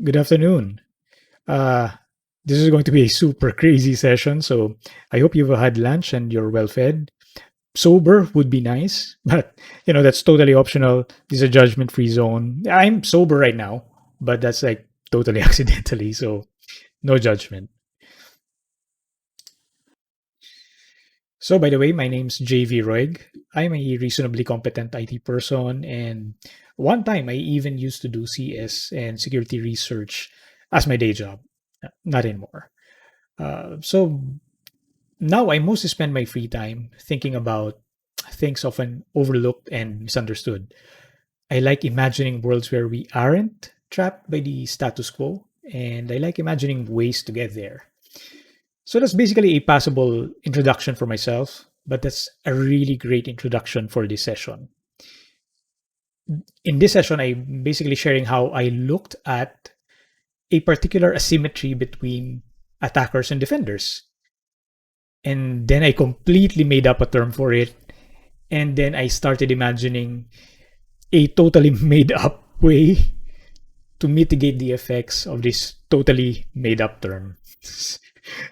Good afternoon. Uh, this is going to be a super crazy session, so I hope you've had lunch and you're well fed. Sober would be nice, but that's totally optional. This is a judgment-free zone. I'm sober right now, but that's like totally accidentally, so no judgment. So, by the way, my name's JV Roig. I'm a reasonably competent IT person, and one time I even used to do CS and security research as my day job. Not anymore. So now I mostly spend my free time thinking about things often overlooked and misunderstood. I like imagining worlds where we aren't trapped by the status quo, and I like imagining ways to get there. So that's basically a passable introduction for myself, but that's a really great introduction for this session. In this session, I'm basically sharing how I looked at a particular asymmetry between attackers and defenders. And then I completely made up a term for it. And then I started imagining a totally made up way to mitigate the effects of this totally made up term.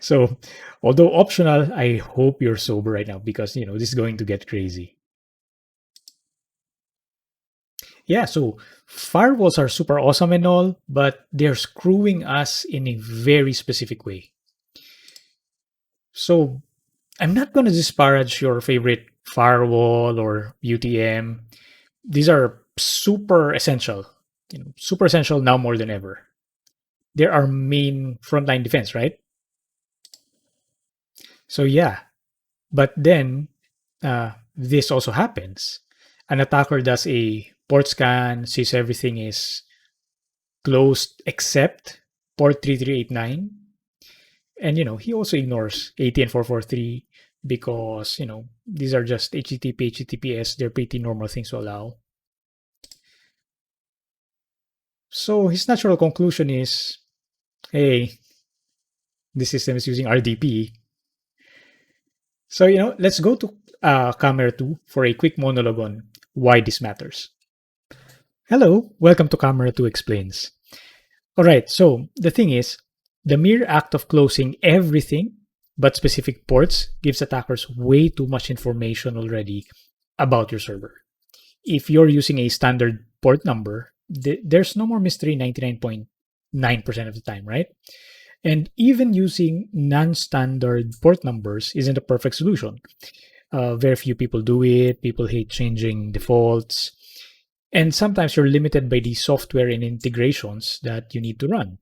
So, although optional, I hope you're sober right now because, this is going to get crazy. Yeah, so firewalls are super awesome and all, but they're screwing us in a very specific way. So, I'm not going to disparage your favorite firewall or UTM. These are super essential, super essential now more than ever. They're our main frontline defense, right? So yeah, but then this also happens. An attacker does a port scan, sees everything is closed except port 3389, and he also ignores 80 and 443 because these are just HTTP, HTTPS. They're pretty normal things to allow. So his natural conclusion is, hey, this system is using RDP. So, let's go to camera 2 for a quick monologue on why this matters. Hello, welcome to Camera 2 Explains. All right, so the thing is, the mere act of closing everything but specific ports gives attackers way too much information already about your server. If you're using a standard port number, there's no more mystery 99.9% of the time, right? And even using non-standard port numbers isn't a perfect solution. Very few people do it. People hate changing defaults. And sometimes you're limited by the software and integrations that you need to run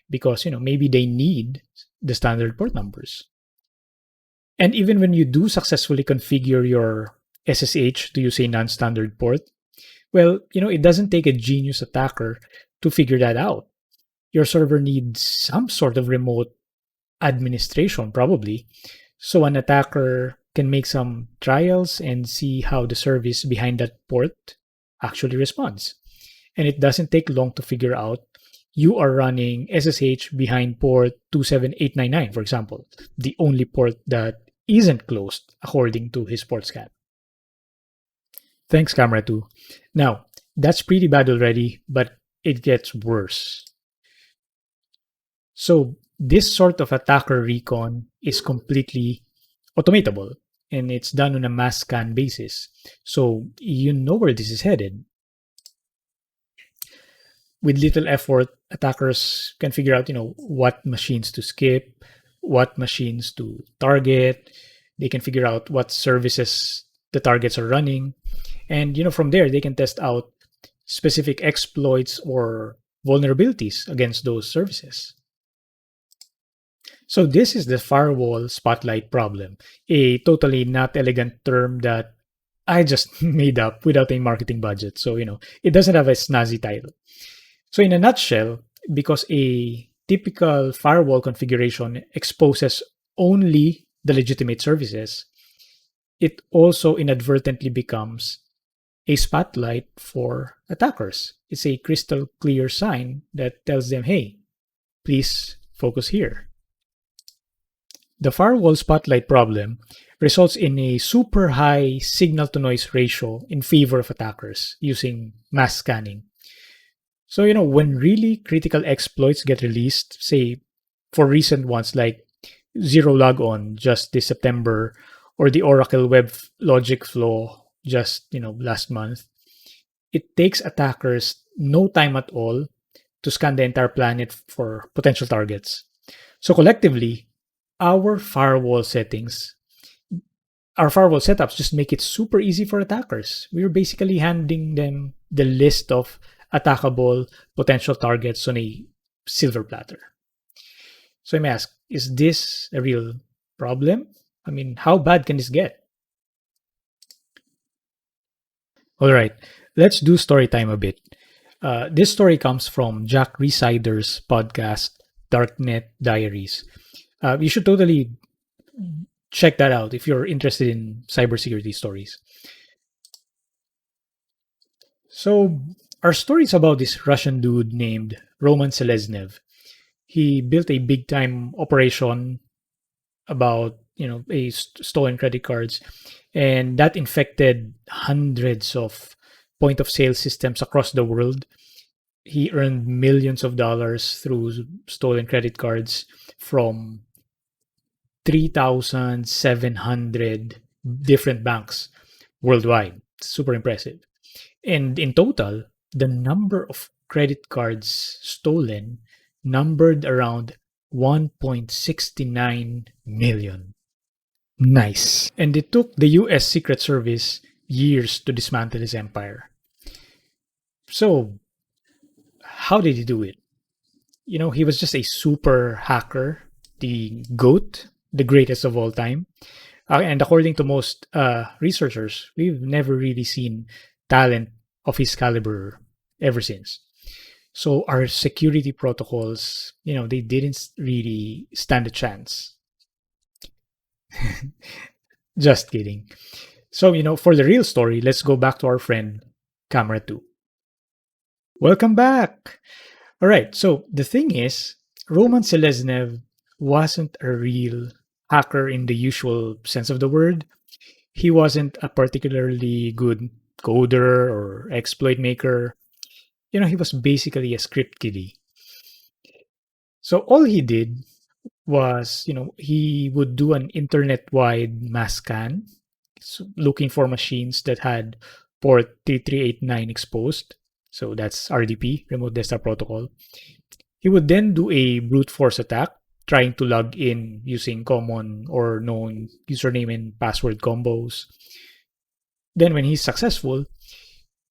because, maybe they need the standard port numbers. And even when you do successfully configure your SSH to use a non-standard port, well, it doesn't take a genius attacker to figure that out. Your server needs some sort of remote administration, probably. So an attacker can make some trials and see how the service behind that port actually responds. And it doesn't take long to figure out you are running SSH behind port 27899, for example, the only port that isn't closed according to his port scan. Thanks, Camera 2. Now, that's pretty bad already, but it gets worse. So, this sort of attacker recon is completely automatable and it's done on a mass scan basis. So, you know where this is headed. With little effort, attackers can figure out, what machines to skip, what machines to target. They can figure out what services the targets are running. And, from there, they can test out specific exploits or vulnerabilities against those services. So this is the firewall spotlight problem, a totally not elegant term that I just made up without a marketing budget. So, it doesn't have a snazzy title. So in a nutshell, because a typical firewall configuration exposes only the legitimate services, it also inadvertently becomes a spotlight for attackers. It's a crystal clear sign that tells them, hey, please focus here. The firewall spotlight problem results in a super high signal to noise ratio in favor of attackers using mass scanning. So, when really critical exploits get released, say for recent ones like Zero Log On just this September or the Oracle Web Logic Flow just, last month, it takes attackers no time at all to scan the entire planet for potential targets. So collectively, our firewall settings, our firewall setups just make it super easy for attackers. We're basically handing them the list of attackable potential targets on a silver platter. So I may ask, is this a real problem? I mean, how bad can this get? All right, let's do story time a bit. This story comes from Jack Resider's podcast, Darknet Diaries. You should totally check that out if you're interested in cybersecurity stories. So, our story is about this Russian dude named Roman Seleznev. He built a big time operation about stolen credit cards, and that infected hundreds of point of sale systems across the world. He earned millions of dollars through stolen credit cards from 3,700 different banks worldwide. Super impressive. And in total, the number of credit cards stolen numbered around 1.69 million. Nice. And it took the US Secret Service years to dismantle his empire. So, how did he do it? He was just a super hacker, the GOAT, the greatest of all time. And according to most researchers, we've never really seen talent of his caliber ever since. So our security protocols, they didn't really stand a chance. Just kidding. So, for the real story, let's go back to our friend, Camera 2. Welcome back. All right. So the thing is, Roman Seleznev wasn't a real hacker in the usual sense of the word. He wasn't a particularly good coder or exploit maker. He was basically a script kiddie. So all he did was, he would do an internet-wide mass scan, so looking for machines that had port 3389 exposed. So that's RDP, Remote Desktop Protocol. He would then do a brute force attack, trying to log in using common or known username and password combos. Then when he's successful,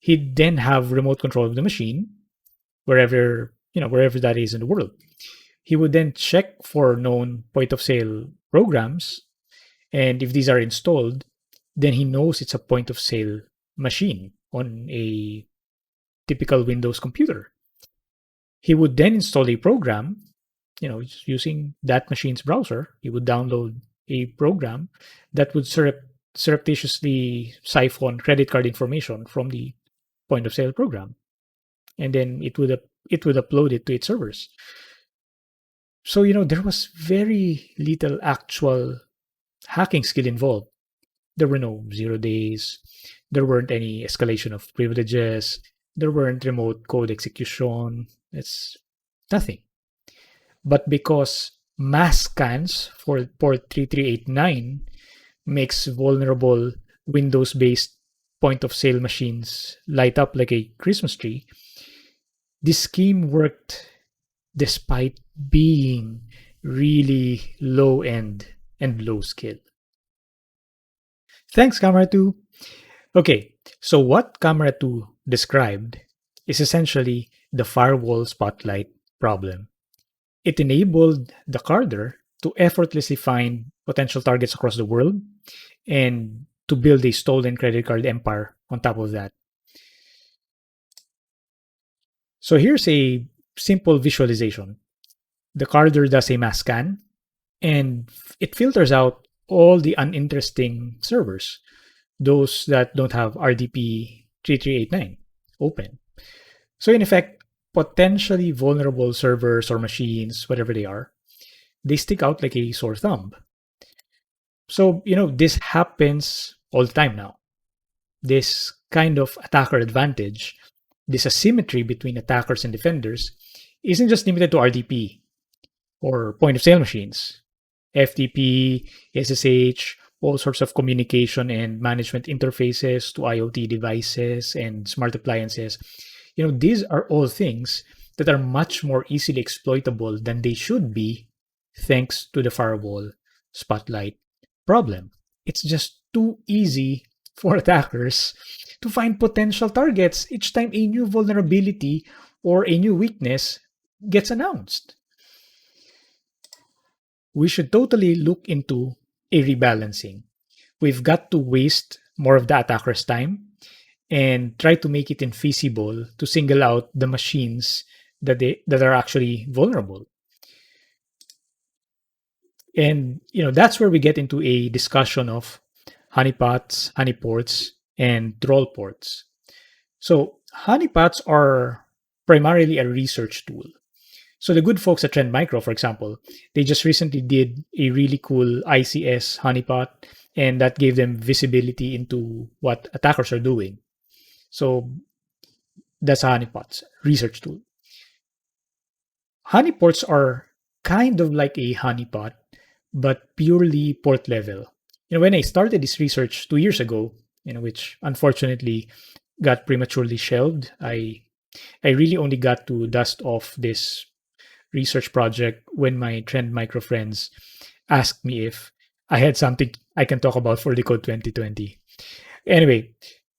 he'd then have remote control of the machine, wherever that is in the world. He would then check for known point of sale programs, and if these are installed, then he knows it's a point of sale machine on a typical Windows computer. He would then install a program, using that machine's browser. He would download a program that would surreptitiously siphon credit card information from the point of sale program, and then it would upload it to its servers. So there was very little actual hacking skill involved. There were no 0 days. There weren't any escalation of privileges. There weren't remote code execution. It's nothing. But because mass scans for port 3389 makes vulnerable Windows-based point-of-sale machines light up like a Christmas tree, this scheme worked despite being really low-end and low-skill. Thanks, Camera 2. Okay, so what Camera 2 described is essentially the firewall spotlight problem. It enabled the carder to effortlessly find potential targets across the world and to build a stolen credit card empire on top of that. So here's a simple visualization. The carder does a mass scan and it filters out all the uninteresting servers, those that don't have RDP 3389 open. So in effect, potentially vulnerable servers or machines, whatever they are, they stick out like a sore thumb. So, this happens all the time now. This kind of attacker advantage this asymmetry between attackers and defenders isn't just limited to RDP or point of sale machines. FTP, SSH, all sorts of communication and management interfaces to IoT devices and smart appliances. These are all things that are much more easily exploitable than they should be thanks to the firewall spotlight problem. It's just too easy for attackers to find potential targets each time a new vulnerability or a new weakness gets announced. We should totally look into a rebalancing. We've got to waste more of the attacker's time and try to make it infeasible to single out the machines that are actually vulnerable. And that's where we get into a discussion of honeypots, honeyports, and trollports. So honeypots are primarily a research tool. So the good folks at Trend Micro, for example, they just recently did a really cool ICS honeypot, and that gave them visibility into what attackers are doing. So that's a honeypots research tool. Honeyports are kind of like a honeypot, but purely port level. When I started this research 2 years ago, which unfortunately got prematurely shelved, I really only got to dust off this research project when my Trend Micro friends asked me if I had something I can talk about for the Code 2020. Anyway,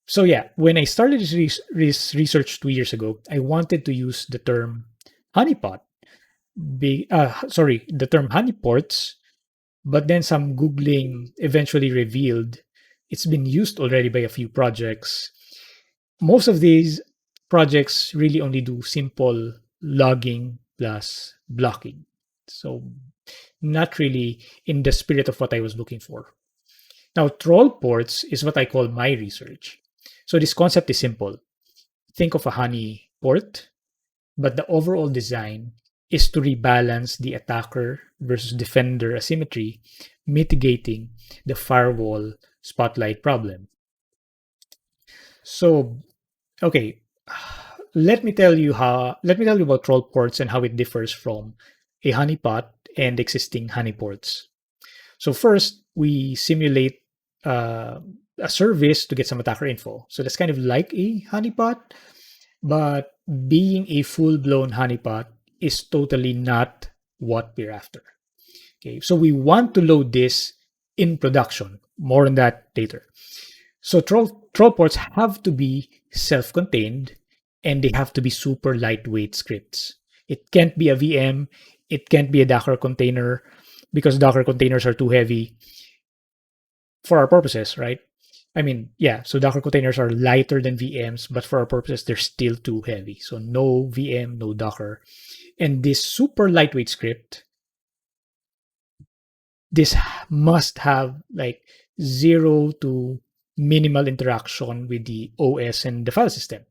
so yeah, when I started this research 2 years ago, I wanted to use the term honeypot, the term honeyports, but then some Googling eventually revealed it's been used already by a few projects. Most of these projects really only do simple logging plus blocking. So not really in the spirit of what I was looking for. Now, trollports is what I call my research. So this concept is simple. Think of a honey port, but the overall design is to rebalance the attacker versus defender asymmetry, mitigating the firewall spotlight problem. So, okay, let me tell you about trollports and how it differs from a honeypot and existing honeyports. So first, we simulate a service to get some attacker info. So that's kind of like a honeypot, but being a full-blown honeypot is totally not what we're after. Okay, so we want to load this in production. More on that later. So trollports have to be self-contained, and they have to be super lightweight scripts. It can't be a VM. It can't be a Docker container because Docker containers are too heavy for our purposes, right? I mean, yeah, so Docker containers are lighter than VMs, but for our purposes, they're still too heavy. So no VM, no Docker. And this super lightweight script, this must have like zero to minimal interaction with the OS and the file system.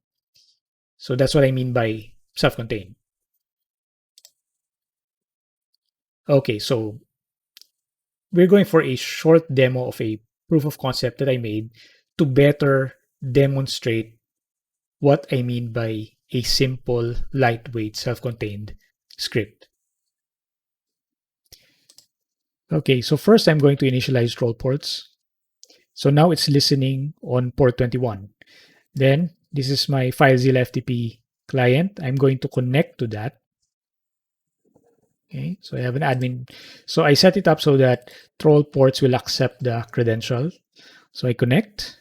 So that's what I mean by self-contained. Okay, so we're going for a short demo of a proof of concept that I made to better demonstrate what I mean by a simple, lightweight, self-contained script. Okay, so first I'm going to initialize trollports. So now it's listening on port 21. Then this is my FileZilla FTP client. I'm going to connect to that. Okay, so I have an admin. So I set it up so that trollports will accept the credential. So I connect.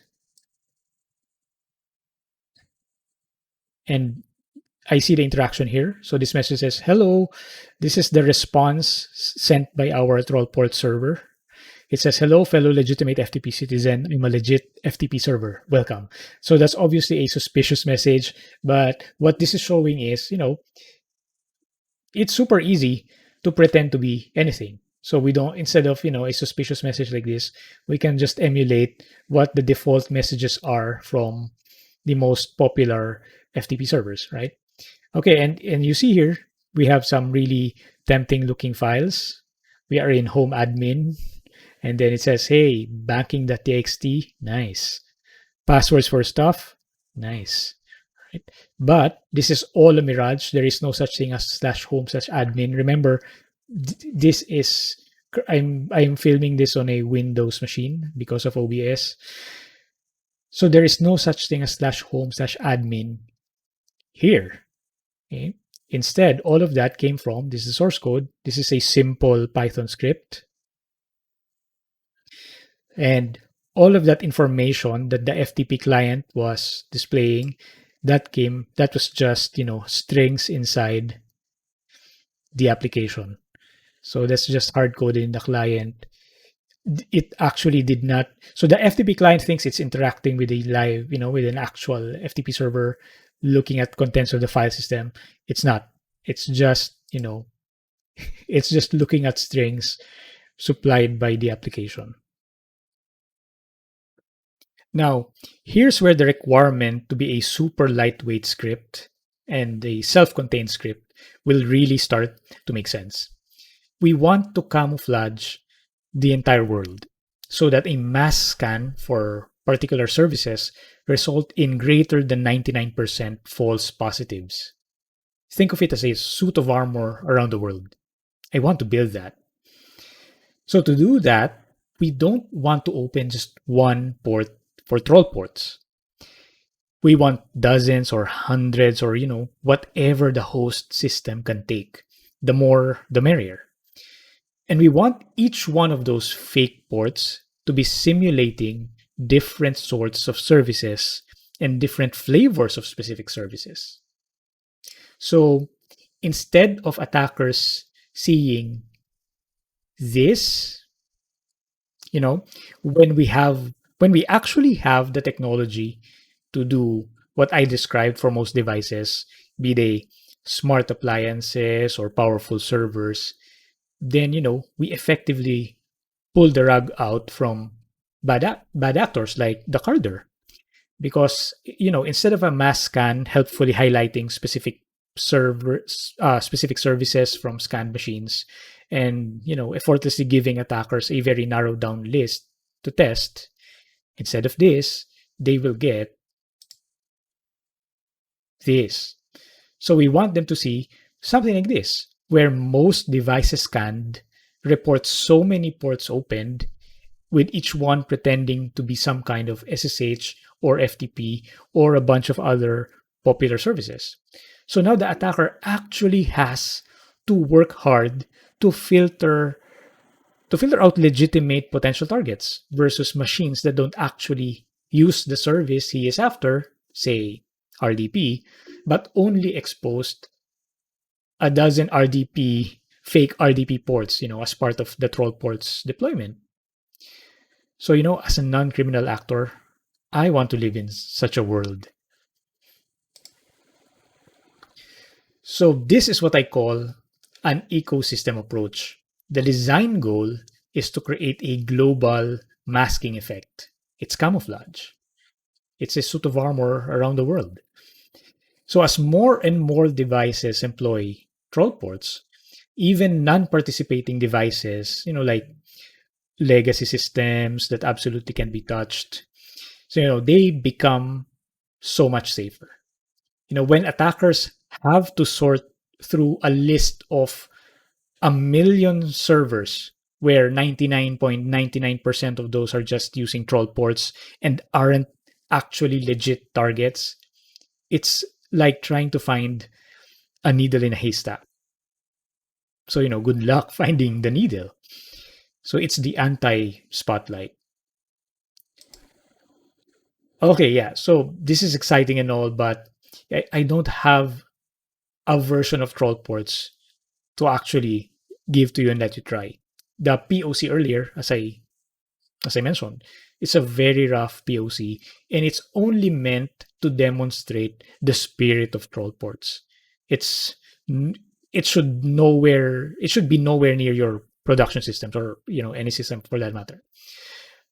And I see the interaction here. So this message says, hello, this is the response sent by our trollport server. It says, hello, fellow legitimate FTP citizen. I'm a legit FTP server. Welcome. So that's obviously a suspicious message. But what this is showing is, it's super easy to pretend to be anything. So we don't, instead of, a suspicious message like this, we can just emulate what the default messages are from the most popular FTP servers, right? Okay, and you see here, we have some really tempting looking files. We are in home admin, and then it says, hey, banking.txt, nice. Passwords for stuff, nice. right? But this is all a mirage. There is no such thing as /home/admin. Remember, this is I'm filming this on a Windows machine because of OBS. So there is no such thing as /home/admin here. Okay? Instead, all of that came from this is source code. This is a simple Python script. And all of that information that the FTP client was displaying, that was just, strings inside the application. So that's just hard coded in the client. It actually did not. So the FTP client thinks it's interacting with a live, with an actual FTP server looking at contents of the file system. It's not. It's just, it's just looking at strings supplied by the application. Now, here's where the requirement to be a super lightweight script and a self-contained script will really start to make sense. We want to camouflage the entire world so that a mass scan for particular services result in greater than 99% false positives. Think of it as a suit of armor around the world. I want to build that. So to do that, we don't want to open just one port for Trollports. We want dozens or hundreds or, whatever the host system can take. The more, the merrier. And we want each one of those fake ports to be simulating different sorts of services and different flavors of specific services. So instead of attackers seeing this, when we actually have the technology to do what I described for most devices, be they smart appliances or powerful servers, then we effectively pull the rug out from bad actors like the Carder, because instead of a mass scan helpfully highlighting specific specific services from scanned machines, and effortlessly giving attackers a very narrowed down list to test, instead of this, they will get this. So we want them to see something like this, where most devices scanned report so many ports opened, with each one pretending to be some kind of SSH or FTP or a bunch of other popular services. So now the attacker actually has to work hard to filter out legitimate potential targets versus machines that don't actually use the service he is after, say RDP, but only exposed a dozen fake RDP ports, as part of the Trollports deployment. So, as a non-criminal actor, I want to live in such a world. So this is what I call an ecosystem approach. The design goal is to create a global masking effect. It's camouflage. It's a suit of armor around the world. So as more and more devices employ Trollports, even non-participating devices, like legacy systems that absolutely can be touched, so they become so much safer. When attackers have to sort through a list of a million servers where 99.99% of those are just using Trollports and aren't actually legit targets, it's like trying to find a needle in a haystack. So, good luck finding the needle. So it's the anti-spotlight. Okay, yeah. So this is exciting and all, but I don't have a version of Trollports to actually give to you and let you try. The POC earlier, as I mentioned, it's a very rough POC, and it's only meant to demonstrate the spirit of Trollports. It should be nowhere near your production systems, or any system for that matter.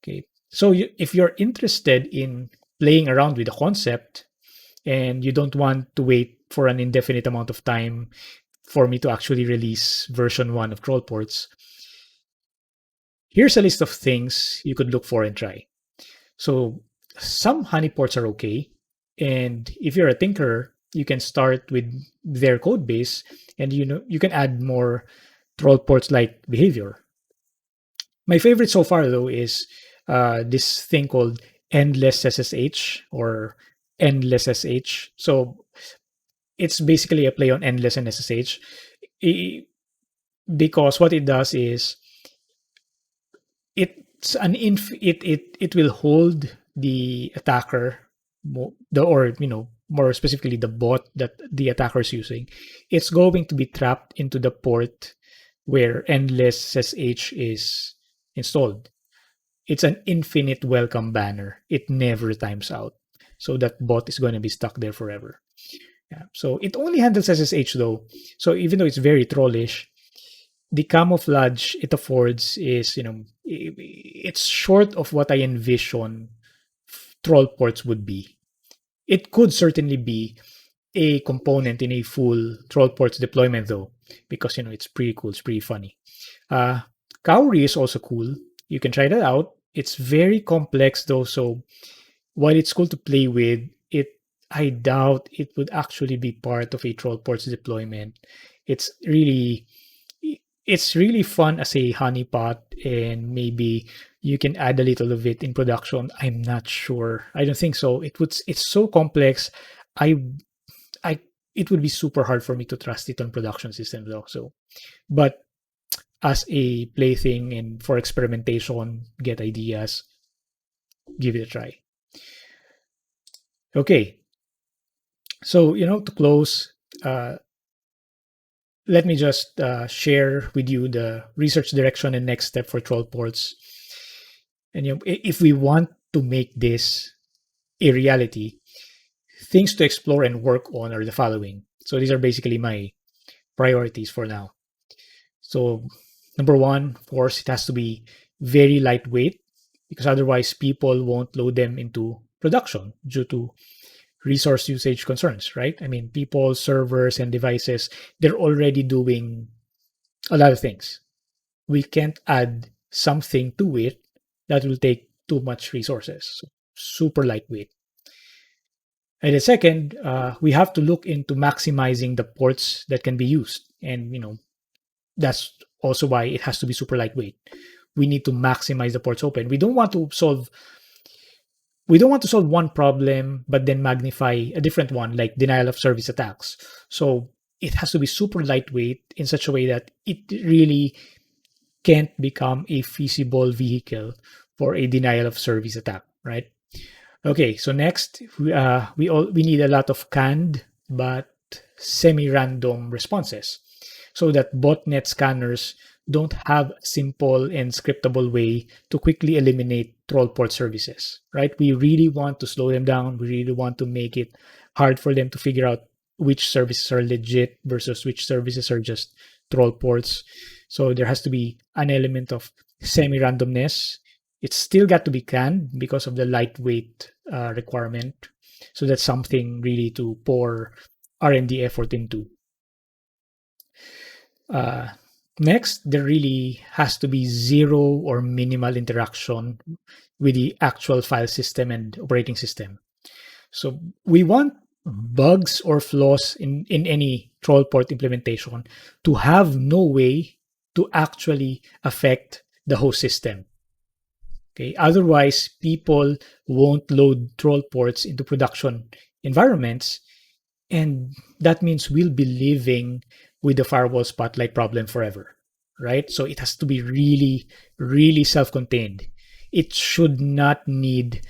Okay, so if you're interested in playing around with the concept and you don't want to wait for an indefinite amount of time for me to actually release version 1 of Trollports, here's a list of things you could look for and try. So some honeyports are okay. And if you're a tinkerer, you can start with their code base, and you can add more troll ports like behavior. My favorite so far though is this thing called endless SSH or endless SH. So it's basically a play on endless and SSH, because what it does is it will hold the attacker, or more specifically the bot that the attacker is using. It's going to be trapped into the port where endless SSH is installed. It's an infinite welcome banner. It never times out. So that bot is going to be stuck there forever. Yeah. So it only handles SSH though. So even though it's very trollish, the camouflage it affords is, it's short of what I envision troll ports would be. It could certainly be a component in a full troll ports deployment though, because it's pretty cool, it's pretty funny. Cowrie is also cool. You can try that out. It's very complex though, so while it's cool to play with, I doubt it would actually be part of a troll ports deployment. It's really fun as a honeypot, and maybe you can add a little of it in production. I'm not sure. I don't think so. It's so complex. I it would be super hard for me to trust it on production systems though. So, but as a plaything and for experimentation, get ideas, give it a try. Okay. So, to close, let me just share with you the research direction and next step for Trollports. And if we want to make this a reality, things to explore and work on are the following. So these are basically my priorities for now. So number one, of course, it has to be very lightweight, because otherwise people won't load them into production due to resource usage concerns, right? I mean, people, servers, and devices, they're already doing a lot of things. We can't add something to it that will take too much resources. So super lightweight. And the second, we have to look into maximizing the ports that can be used. And, that's also why it has to be super lightweight. We need to maximize the ports open. We don't want to solve one problem but then magnify a different one, like denial of service attacks. So it has to be super lightweight in such a way that it really can't become a feasible vehicle for a denial of service attack, right? Okay, so next, we need a lot of canned but semi-random responses, so that botnet scanners don't have a simple and scriptable way to quickly eliminate troll port services, right? We really want to slow them down. We really want to make it hard for them to figure out which services are legit versus which services are just troll ports. So there has to be an element of semi-randomness. It's still got to be canned because of the lightweight requirement. So that's something really to pour R&D effort into. Next, there really has to be zero or minimal interaction with the actual file system and operating system. So we want bugs or flaws in any troll port implementation to have no way to actually affect the host system. Okay, otherwise people won't load troll ports into production environments, and that means we'll be living with the firewall spotlight problem forever, right? So it has to be really, really self-contained. It should not need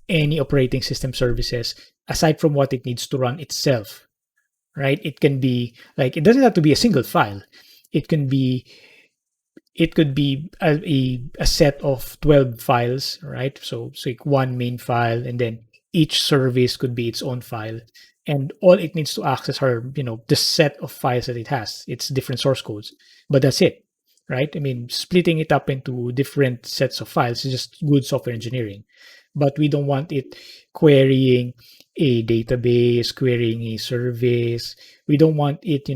any operating system services aside from what it needs to run itself, right? It can be like, it doesn't have to be a single file. It could be a set of 12 files, right? So like one main file, and then each service could be its own file, and all it needs to access are the set of files that it has. It's different source codes, but that's it, right? I mean, splitting it up into different sets of files is just good software engineering, but we don't want it querying a database, querying a service. We don't want it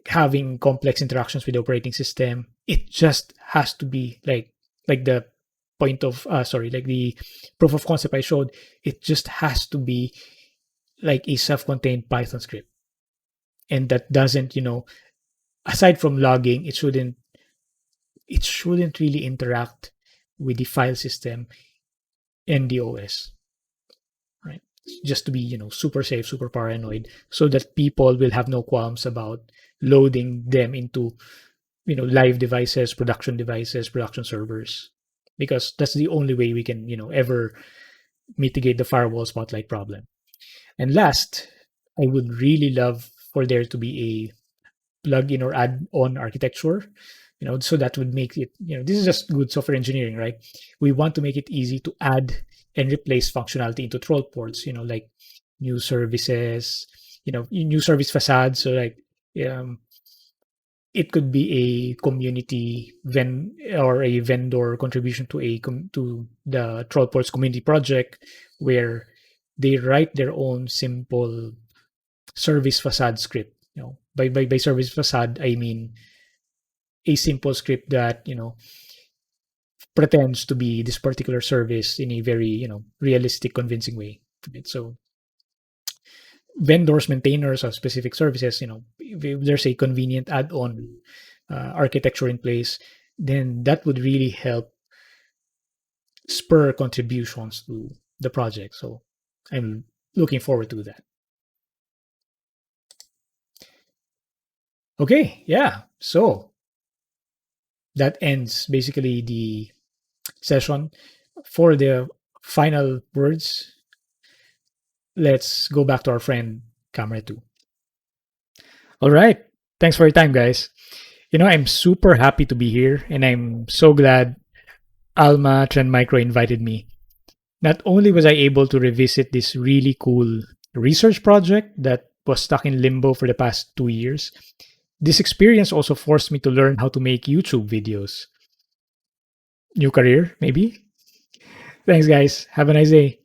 having complex interactions with the operating system. It just has to be like the point of like the proof of concept I showed. It just has to be like a self-contained Python script, and that doesn't, aside from logging, it shouldn't really interact with the file system and the OS, right? Just to be, super safe, super paranoid, so that people will have no qualms about loading them into, live devices, production servers, because that's the only way we can, ever mitigate the firewall spotlight problem. And last, I would really love for there to be a plug-in or add-on architecture, so that would make it, this is just good software engineering, right? We want to make it easy to add and replace functionality into troll ports, like new services, new service facades. So like, um, it could be a community or a vendor contribution to to the Trollports community project, where they write their own simple service facade script. By service facade, I mean a simple script that pretends to be this particular service in a very realistic, convincing way. Right? So vendors, maintainers of specific services, if there's a convenient add-on architecture in place, then that would really help spur contributions to the project. So I'm looking forward to that. Okay, yeah. So that ends basically the session. For the final words, let's go back to our friend Camera 2. All right. Thanks for your time, guys. I'm super happy to be here, and I'm so glad Alma Trend Micro invited me. Not only was I able to revisit this really cool research project that was stuck in limbo for the past 2 years, this experience also forced me to learn how to make YouTube videos. New career, maybe? Thanks, guys. Have a nice day.